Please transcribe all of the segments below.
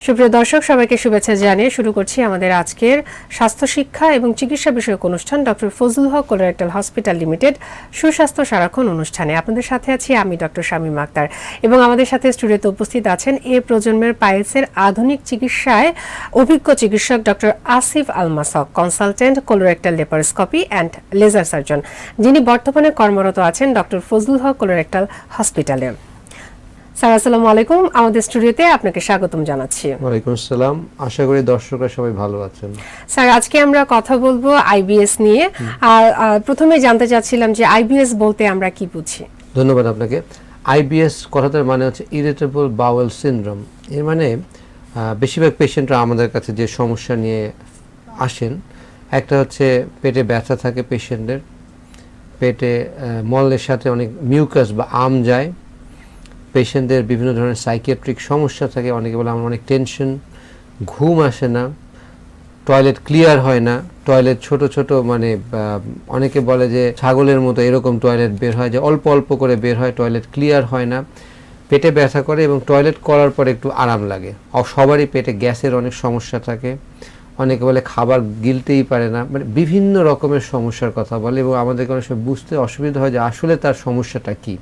সুপ্রিয় দর্শক, সবাইকে শুভেচ্ছা জানিয়ে শুরু করছি আমাদের আজকের স্বাস্থ্য শিক্ষা এবং চিকিৎসা বিষয়ক অনুষ্ঠান doctor Fazlul Haque colorectal hospital limited সুস্বাস্থ্য সারাক্ষণ অনুষ্ঠানে। আপনাদের সাথে আছি আমি ডক্টর শামীম আক্তার এবং আমাদের সাথে স্টুডিওতে উপস্থিত আছেন এ প্রজন্মের পাইলসের আধুনিক চিকিৎসায় অভিজ্ঞ চিকিৎসক ডক্টর আসিফ আল মাসক, consultant colorectal laparoscopy and laser surgeon, যিনি বর্তমানে কর্মরত আছেন ডক্টর ফজলুল হক কোলোরেক্টাল হসপিটালে। স্যার, আসসালামু আলাইকুম। আমাদের স্টুডিওতে আপনাকে স্বাগতম জানাচ্ছি। ওয়ালাইকুম আসসালাম। আশা করি দর্শকরা সবাই ভালো আছেন। স্যার, আজকে আমরা কথা বলবো আইবিএস নিয়ে। আর প্রথমে জানতে চাচ্ছিলাম যে আইবিএস বলতে আমরা কি বুঝি? ধন্যবাদ আপনাকে। আইবিএস কথাটার মানে হচ্ছে ইরিটেবল বাউয়েল সিনড্রোম। এর মানে বেশিরভাগ পেশেন্টরা আমাদের কাছে যে সমস্যা নিয়ে আসেন, একটা হচ্ছে পেটে ব্যথা থাকে পেশেন্টের, পেটে মলের সাথে অনেক মিউকাস বা আম যায়, পেশেন্টদের বিভিন্ন ধরনের সাইকিয়াট্রিক সমস্যা থাকে, অনেকে বলে আমার অনেক টেনশন, ঘুম আসে না, টয়লেট ক্লিয়ার হয় না, টয়লেট ছোট ছোট মানে অনেকে বলে যে ছাগলের মতো এরকম টয়লেট বের হয়, যে অল্প অল্প করে বের হয়, টয়লেট ক্লিয়ার হয় না, পেটে ব্যথা করে এবং টয়লেট করার পরে একটু আরাম লাগে। সবারই পেটে গ্যাসের অনেক সমস্যা থাকে, অনেকে বলে খাবার গিলতেই পারে না, মানে বিভিন্ন রকমের সমস্যার কথা বলে এবং আমাদেরকে অনেক সময় বুঝতে অসুবিধা হয় যে আসলে তার সমস্যাটা কী।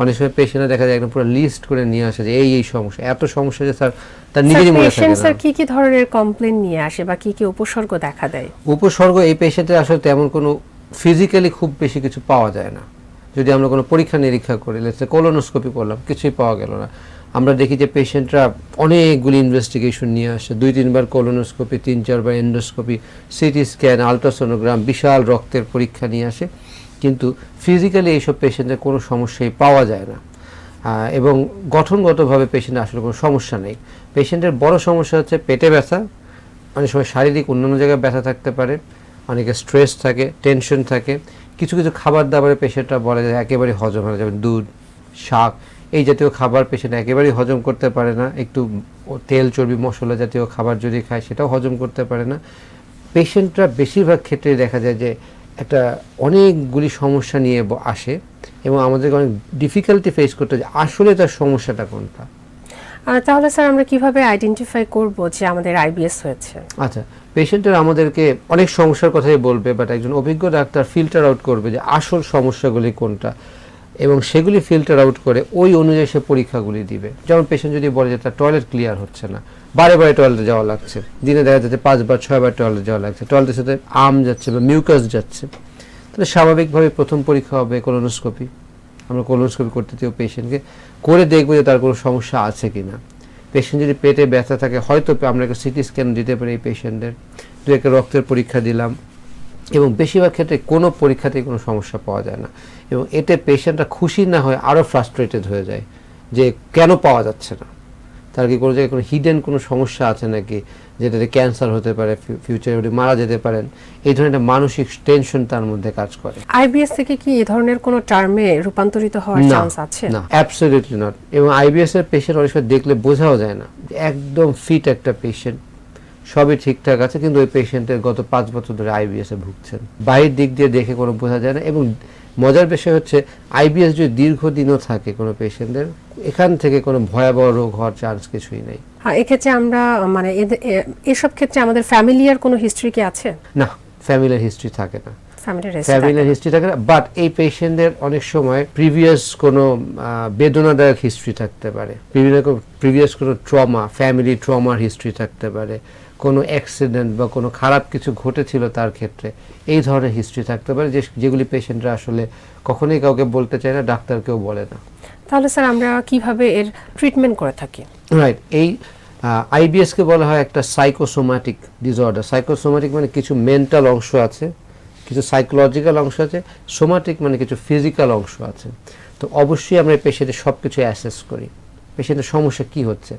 অনেক সময় পেশেন্টরা দেখা যায় একদম পুরো লিস্ট করে নিয়ে আসে যে এই সমস্যা, এত সমস্যা যে স্যার তার নিজেরই মনে থাকে না। স্যার, কি ধরনের কমপ্লেইন নিয়ে আসে বা কি উপসর্গ দেখা দেয়? উপসর্গ এই পেশেন্টের আসলে তেমন কোনো ফিজিক্যালি খুব বেশি কিছু পাওয়া যায় না। যদি আমরা কোনো পরীক্ষা নিরীক্ষা করি, লেটসে কোলোনোস্কোপি করলাম, কিছুই পাওয়া গেল না, আমরা দেখি যে পেশেন্টরা অনেকগুলি ইনভেস্টিগেশন নিয়ে আসে, 2-3 বার কোলোনোস্কোপি, 3-4 বার এন্ডোস্কোপি, সিটি স্ক্যান, আলট্রাসোনোগ্রাম, বিশাল রক্তের পরীক্ষা নিয়ে আসে, কিন্তু ফিজিক্যালি এইসব পেশেন্টের কোনো সমস্যাই পাওয়া যায় না এবং গঠনগতভাবে পেশেন্টের আসলে কোনো সমস্যা নেই। পেশেন্টের বড় সমস্যা হচ্ছে পেটে ব্যথা, অনেক সময় শারীরিক অন্যান্য জায়গায় ব্যথা থাকতে পারে, অনেকে স্ট্রেস থাকে, টেনশন থাকে, কিছু কিছু খাবার দাবারে পেশেন্টরা বলে যে একেবারেই হজম হয় না, যেমন দুধ, শাক এই জাতীয় খাবার পেশেন্ট একেবারেই হজম করতে পারে না, একটু তেল চর্বি মশলা জাতীয় খাবার যদি খায় সেটাও হজম করতে পারে না। পেশেন্টরা বেশিরভাগ ক্ষেত্রে দেখা যায় যে একটা অনেকগুলি সমস্যা নিয়ে আসে এবং আমাদেরকে অনেক ডিফিকাল্টি ফেস করতে হয় আসলে তার সমস্যাটা কোনটা। তাহলে স্যার আমরা কিভাবে আইডেন্টিফাই করব যে আমাদের আইবিএস হয়েছে? আচ্ছা, পেশেন্টের আমাদেরকে অনেক সমস্যার কথাই বলবে, বাট একজন অভিজ্ঞ ডাক্তার ফিল্টার আউট করবে যে আসল সমস্যাগুলি কোনটা এবং সেগুলি ফিল্টার আউট করে ওই অনুযায়ী সে পরীক্ষাগুলি দিবে। যেমন পেশেন্ট যদি বলে যে তার টয়লেট ক্লিয়ার হচ্ছে না, বারে বারে টয়লেটে যাওয়া লাগছে, দিনে দেখা যাচ্ছে 5-6 বার টয়লেটে যাওয়া লাগছে, টয়লেটের সাথে আম যাচ্ছে বা মিউকাস যাচ্ছে, তাহলে স্বাভাবিকভাবে প্রথম পরীক্ষা হবে কোলোনোস্কোপি। আমরা কোলোনোস্কোপি করতে দিই পেশেন্টকে, করে দেখবো যে তার কোনো সমস্যা আছে কি না। পেশেন্ট যদি পেটে ব্যথা থাকে হয়তো আমরা একটা সিটি স্ক্যান দিতে পারি এই পেশেন্টের, 2-1 রক্তের পরীক্ষা দিলাম এবং বেশিরভাগ ক্ষেত্রে কোনো পরীক্ষাতেই কোনো সমস্যা পাওয়া যায় না এবং এতে পেশেন্টরা খুশি না হয় আরও ফ্রাস্ট্রেটেড হয়ে যায় যে কেন পাওয়া যাচ্ছে না, তার কি কোনো জায়গায় কোনো হিডেন কোনো সমস্যা আছে নাকি, যেটাতে ক্যান্সার হতে পারে, ফিউচারে উনি মারা যেতে পারেন, এই ধরনের মানসিক টেনশন তার মধ্যে কাজ করে। আইবিএস থেকে কি এই ধরনের কোনো টার্মে রূপান্তরিত হওয়ার চান্স আছে? না, অ্যাবসলিউটলি নট। এবং আইবিএস এর পেশেন্ট অনেক সময় দেখলে বোঝাও যায় না, একদম ফিট একটা পেশেন্ট, সবই ঠিকঠাক আছে, কিন্তু ওই পেশেন্টের গত 5 বছর ধরে আইবিএস এ ভুগছেন, বাইরের দিক দিয়ে দেখে কোনো বোঝা যায় না। এবং মজার বিষয় হচ্ছে আইবিএস যদি দীর্ঘদিনও থাকে কোনো পেশেন্টের, এখান থেকে কোনো ভয়াবহ রোগ হওয়ার চান্স কিছুই নেই। হ্যাঁ, এক্ষেত্রে আমরা মানে এসব ক্ষেত্রে আমাদের ফ্যামিলিয়ার কোনো হিস্ট্রি কি আছে? না, ফ্যামিলির হিস্ট্রি থাকে না, ফ্যামিলির হিস্ট্রি থাকে না, বাট এই পেশেন্টদের অনেক সময় প্রিভিয়াস কোনো বেদনাদায়ক হিস্ট্রি থাকতে পারে, প্রিভিয়াস কোনো ট্রমা, ফ্যামিলি ট্রমার হিস্ট্রি থাকতে পারে, কোনো অ্যাক্সিডেন্ট বা কোনো খারাপ কিছু ঘটেছিল তার ক্ষেত্রে, এই ধরনের হিস্ট্রি থাকতে পারে যেগুলি পেশেন্টরা আসলে কখনোই কাউকে বলতে চায় না, ডাক্তারকেও বলে না। তাহলে স্যার আমরা কিভাবে এর ট্রিটমেন্ট করে থাকি? রাইট, এই আইবিএসকে বলা হয় একটা সাইকোসোম্যাটিক ডিসঅর্ডার। সাইকোসোম্যাটিক মানে কিছু মেন্টাল অংশ আছে, কিছু সাইকোলজিক্যাল অংশ আছে, সোম্যাটিক মানে কিছু ফিজিক্যাল অংশ আছে। তো অবশ্যই আমরা পেশেন্টের সব কিছু অ্যাসেস করি, পেশেন্টের সমস্যা কি হচ্ছে।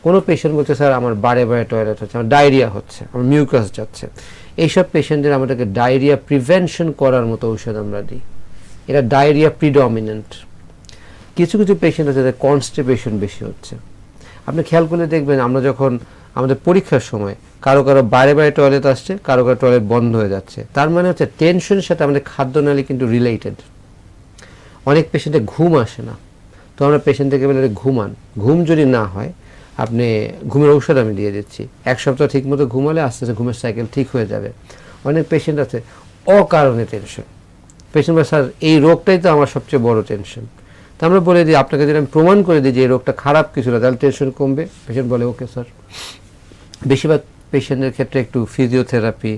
কোনো পেশেন্ট বলছে স্যার আমার বারে বারে টয়লেট হচ্ছে, আমার ডায়রিয়া হচ্ছে, আমার মিউকাস যাচ্ছে, এইসব পেশেন্টের আমাদেরকে ডায়রিয়া প্রিভেনশন করার মতো ঔষধ আমরা দিই, এটা ডায়রিয়া প্রিডমিনেন্ট। কিছু কিছু পেশেন্ট আছে যাদের কনস্টিপেশন বেশি হচ্ছে, আপনি খেয়াল করলে দেখবেন আমরা যখন আমাদের পরীক্ষার সময় কারো কারো বারে বারে টয়লেট আসছে, কারো কারো টয়লেট বন্ধ হয়ে যাচ্ছে, তার মানে হচ্ছে টেনশনের সাথে আমাদের খাদ্যনালী কিন্তু রিলেটেড। অনেক পেশেন্টের ঘুম আসে না, তো আমরা পেশেন্ট থেকে বলে ঘুমান, ঘুম যদি না হয় আপনি ঘুমের ঔষধ আমি দিয়ে দিচ্ছি, 1 সপ্তাহ ঠিক মতো ঘুমালে আস্তে আস্তে ঘুমের সাইকেল ঠিক হয়ে যাবে। অনেক পেশেন্ট আছে অকারণে টেনশন, পেশেন্ট বলে স্যার এই রোগটাই তো আমার সবচেয়ে বড় টেনশন। তো আমরা বলে দিই আপনাকে যদি আমি প্রমাণ করে দিই যে এই রোগটা খারাপ কিছু না, তাহলে টেনশন কমবে। পেশেন্ট বলে ওকে স্যার। বেশিরভাগ পেশেন্টের ক্ষেত্রে একটু ফিজিওথেরাপি,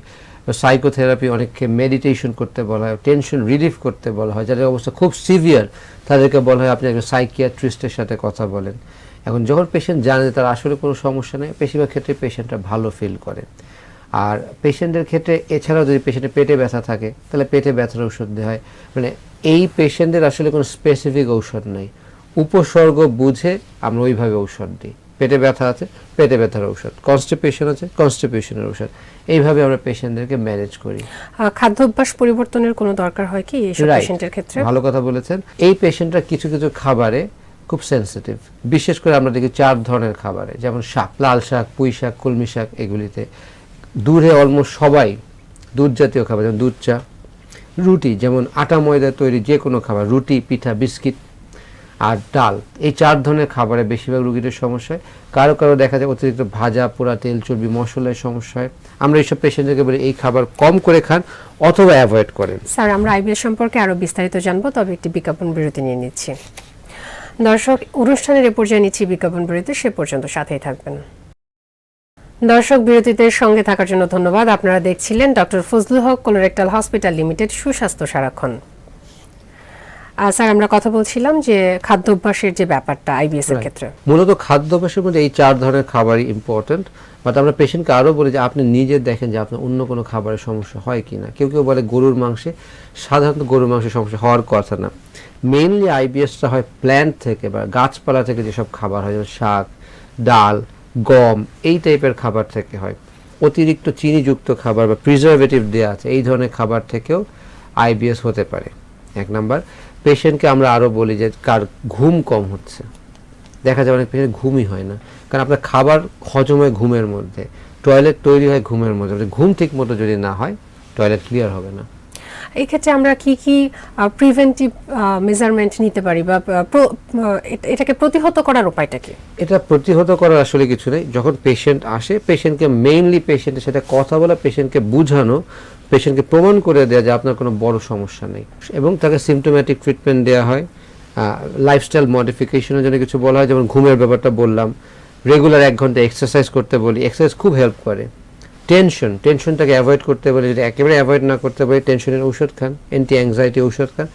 সাইকোথেরাপি, অনেককে মেডিটেশন করতে বলা হয়, টেনশন রিলিফ করতে বলা হয়। যাদের অবস্থা খুব সিভিয়ার তাদেরকে বলা হয় আপনি একজন সাইকিয়াট্রিস্টের সাথে কথা বলেন। এখন যখন পেশেন্ট জানে তার আসলে কোনো সমস্যা নেই, বেশিরভাগ ক্ষেত্রে পেশেন্টরা ভালো ফিল করে। আর পেশেন্টের ক্ষেত্রে এছাড়াও যদি পেশেন্টের পেটে ব্যথা থাকে তাহলে পেটে ব্যথার ঔষধ দেওয়া হয়। মানে এই পেশেন্টের আসলে কোনো স্পেসিফিক ঔষধ নেই, উপসর্গ বুঝে আমরা ওইভাবে ঔষধ দিই। পেটে ব্যথা আছে, পেটে ব্যথার ঔষধ, কনস্টিপেশন আছে, কনস্টিপেশনের ঔষধ, এইভাবে আমরা পেশেন্টদেরকে ম্যানেজ করি। খাদ্যাভ্যাস পরিবর্তনের কোনো দরকার হয় কি এইসব পেশেন্টের ক্ষেত্রে? ভালো কথা বলেছেন। এই পেশেন্টরা কিছু কিছু খাবারে খুব সেন্সিটিভ, বিশেষ করে আমরা দেখি 4 ধরনের খাবারে, যেমন শাক, লাল শাক, পুঁই শাক, কলমি শাক, এগুলিতে দূরে অলমোস্ট সবাই দুধ জাতীয় খাবার, যেমন দুধ চা, রুটি, যেমন আটা ময়দা তৈরি যে কোনো খাবার, রুটি, পিঠা, বিস্কিট আর ডাল, এই 4 ধরনের খাবারে বেশিরভাগ রুগীদের সমস্যা হয়। কারো কারো দেখা যায় অতিরিক্ত ভাজা পোড়া তেল চর্বি মশলার সমস্যা হয়। আমরা এইসব পেশেন্টদেরকে বলি এই খাবার কম করে খান অথবা অ্যাভয়েড করেন। স্যার, আমরা আইবিএস সম্পর্কে আরো বিস্তারিত জানবো, তবে একটি বিজ্ঞাপন বিরতি নিয়ে নিচ্ছি। দর্শক, অনুষ্ঠানের এ পর্যায়ে নিচ্ছি বিজ্ঞাপন বিরতি, সে পর্যন্ত সাথেই থাকবেন। দর্শক, বিরতিতে সঙ্গে থাকার জন্য ধন্যবাদ। আপনারা দেখছিলেন doctor Fazlul Haque colorectal hospital limited সুস্বাস্থ্য সারাক্ষণ। স্যার, আমরা কথা বলছিলাম যে খাদ্যাভ্যাসের যে ব্যাপারটা আইবিএস এর ক্ষেত্রে, মূলত খাদ্যাভ্যাসের মধ্যে এই 4 ধরনের খাবারই ইম্পর্টেন্ট। বাট আমরা পেশেন্টকে আরও বলি যে আপনি নিজে দেখেন যে আপনার অন্য কোনো খাবারের সমস্যা হয় কিনা। কেউ কেউ বলে গরুর মাংসে, সাধারণত গরুর মাংসের সমস্যা হওয়ার কথা না। মেইনলি আইবিএসটা হয় প্ল্যান্ট থেকে বা গাছপালা থেকে যেসব খাবার হয়, যেমন শাক, ডাল, গম, এই টাইপের খাবার থেকে হয়। অতিরিক্ত চিনিযুক্ত খাবার বা প্রিজারভেটিভ দেওয়া আছে এই ধরনের খাবার থেকেও আইবিএস হতে পারে। 1 নাম্বার। পেশেন্টকে আমরা আরও বলি যে কার ঘুম কম হচ্ছে, দেখা যায় অনেক পেশেন্ট ঘুমই হয় না, কারণ আপনার খাবার হজম হয় ঘুমের মধ্যে, টয়লেট তৈরি হয় ঘুমের মধ্যে। ঘুম ঠিক মতো যদি না হয় টয়লেট ক্লিয়ার হবে না। এই ক্ষেত্রে আমরা কি কি প্রিভেন্টিভ মেজারমেন্ট নিতে পারি বা এটাকে প্রতিহত করার উপায়টা কি? এটা প্রতিহত করার আসলে কিছু নেই। যখন পেশেন্ট আসে, পেশেন্টকে মেইনলি পেশেন্টের সাথে কথা বলা, পেশেন্টকে বোঝানো, পেশেন্টকে প্রমাণ করে দেওয়া যে আপনার কোনো বড় সমস্যা নেই, এবং তাকে সিমটোম্যাটিক ট্রিটমেন্ট দেওয়া হয়। লাইফস্টাইল মডিফিকেশনের জন্য কিছু বলা হয়, যেমন ঘুমের ব্যাপারটা বললাম, রেগুলার 1 ঘন্টা এক্সারসাইজ করতে বলি, এক্সারসাইজ খুব হেল্প করে। টেনশনটাকে অ্যাভয়েড করতে বলি, যদি একেবারে অ্যাভয়েড না করতে পারি টেনশনের ঔষধ খান, অ্যান্টি অ্যাংজাইটি ঔষধ খান।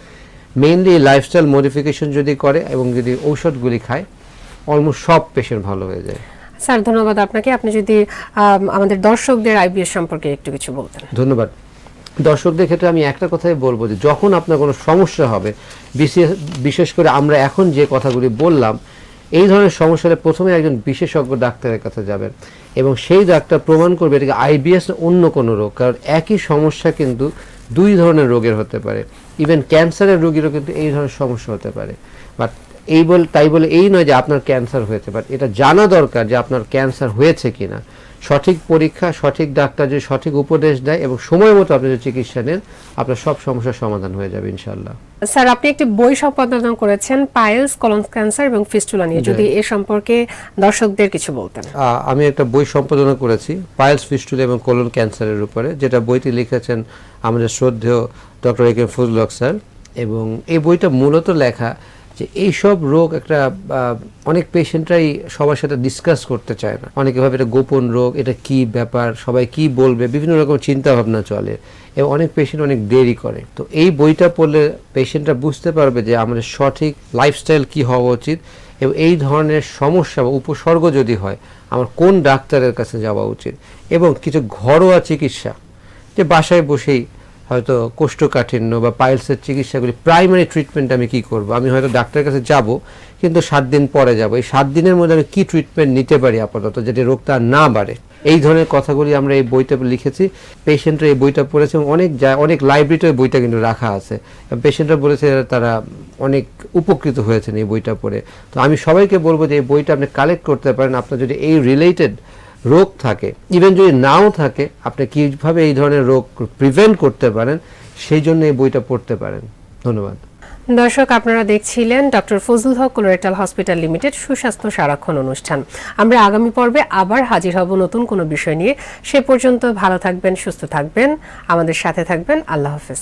মেইনলি লাইফস্টাইল মডিফিকেশন যদি করে এবং যদি ঔষধগুলি খায়, অলমোস্ট সব পেশেন্ট ভালো হয়ে যায়। স্যার, ধন্যবাদ আপনাকে। আপনি যদি আমাদের দর্শকদের আইবিএস সম্পর্কে একটু কিছু বলতেন। ধন্যবাদ। দর্শকদের ক্ষেত্রে আমি একটা কথাই বলবো যে যখন আপনার কোনো সমস্যা হবে, বিশেষ করে আমরা এখন যে কথাগুলি বললাম, এই ধরনের সমস্যা হলে প্রথমে একজন বিশেষজ্ঞ ডাক্তারের কাছে যাবেন এবং সেই ডাক্তার প্রমাণ করবে এটাকে আইবিএস অন্য কোনো রোগ। কারণ একই সমস্যা কিন্তু 2 ধরনের রোগের হতে পারে। ইভেন ক্যান্সারের রোগীরও কিন্তু এই ধরনের সমস্যা হতে পারে। বাট তাই বলে এই নয় যে আপনার ক্যান্সার হয়েছে, বাট এটা জানা দরকার যে আপনার ক্যান্সার হয়েছে কিনা। সঠিক পরীক্ষা, সঠিক ডাক্তার যদি সঠিক উপদেশ দেয় এবং সময় মতো আপনি যদি চিকিৎসা নেন, আপনার সব সমস্যার সমাধান হয়ে যাবে ইনশাআল্লাহ। স্যার, আপনি একটি বই সম্পাদনা করেছেন পাইলস, কোলন ক্যান্সার এবং ফিস্টুলা নিয়ে, যদি এ সম্পর্কে দর্শকদের কিছু বলতেন। আমি একটা বই সম্পাদনা করেছি পাইলস, ফিস্টুলা এবং কোলন ক্যান্সারের উপরে, যেটা বইটি লিখেছেন আমাদের শ্রদ্ধেয় doctor A K Fazlul Haq sir. এবং এই বইটা মূলত লেখা যে এইসব রোগ একটা অনেক পেশেন্টরাই সবার সাথে ডিসকাস করতে চায় না। অনেকে ভাবে এটা গোপন রোগ, এটা কি ব্যাপার, সবাই কি বলবে, বিভিন্ন রকম চিন্তা ভাবনা চলে এবং অনেক পেশেন্ট অনেক দেরি করে। তো এই বইটা পড়লে পেশেন্টরা বুঝতে পারবে যে আমাদের সঠিক লাইফস্টাইল কি হওয়া উচিত এবং এই ধরনের সমস্যা বা উপসর্গ যদি হয় আমার কোন ডাক্তারের কাছে যাওয়া উচিত, এবং কিছু ঘরোয়া চিকিৎসা, যে বাসায় বসেই হয়তো কোষ্ঠকাঠিন্য বা পাইলসের চিকিৎসাগুলি, প্রাইমারি ট্রিটমেন্ট আমি কি করব, আমি হয়তো ডাক্তারের কাছে যাব কিন্তু 7 দিন পরে যাব, এই 7 দিনের মধ্যে আমি কি ট্রিটমেন্ট নিতে পারি আপাতত যাতে রোগটা না বাড়ে, এই ধরনের কথাগুলি আমরা এই বইটা লিখেছি। পেশেন্টরা এই বইটা পড়েছে এবং অনেক লাইব্রেরিতে বইটা কিন্তু রাখা আছে। পেশেন্টরা বলেছে তারা অনেক উপকৃত হয়েছেন এই বইটা পড়ে। তো আমি সবাইকে বলবো যে এই বইটা আপনি কালেক্ট করতে পারেন। আপনার যদি এই রিলেটেড রোগ থাকে, ইভেন যদি নাও থাকে, আপনি কীভাবে এই ধরনের রোগ প্রিভেন্ট করতে পারেন সেই জন্য এই বইটা পড়তে পারেন। ধন্যবাদ। দর্শক, আপনারা দেখছিলেন doctor Fazlul Haque colorectal hospital limited সুস্বাস্থ্য সারাক্ষণ অনুষ্ঠান। আমরা আগামী পর্বে আবার হাজির হব নতুন কোনো বিষয় নিয়ে। সে পর্যন্ত ভালো থাকবেন, সুস্থ থাকবেন, আমাদের সাথে থাকবেন। আল্লাহ হাফেজ।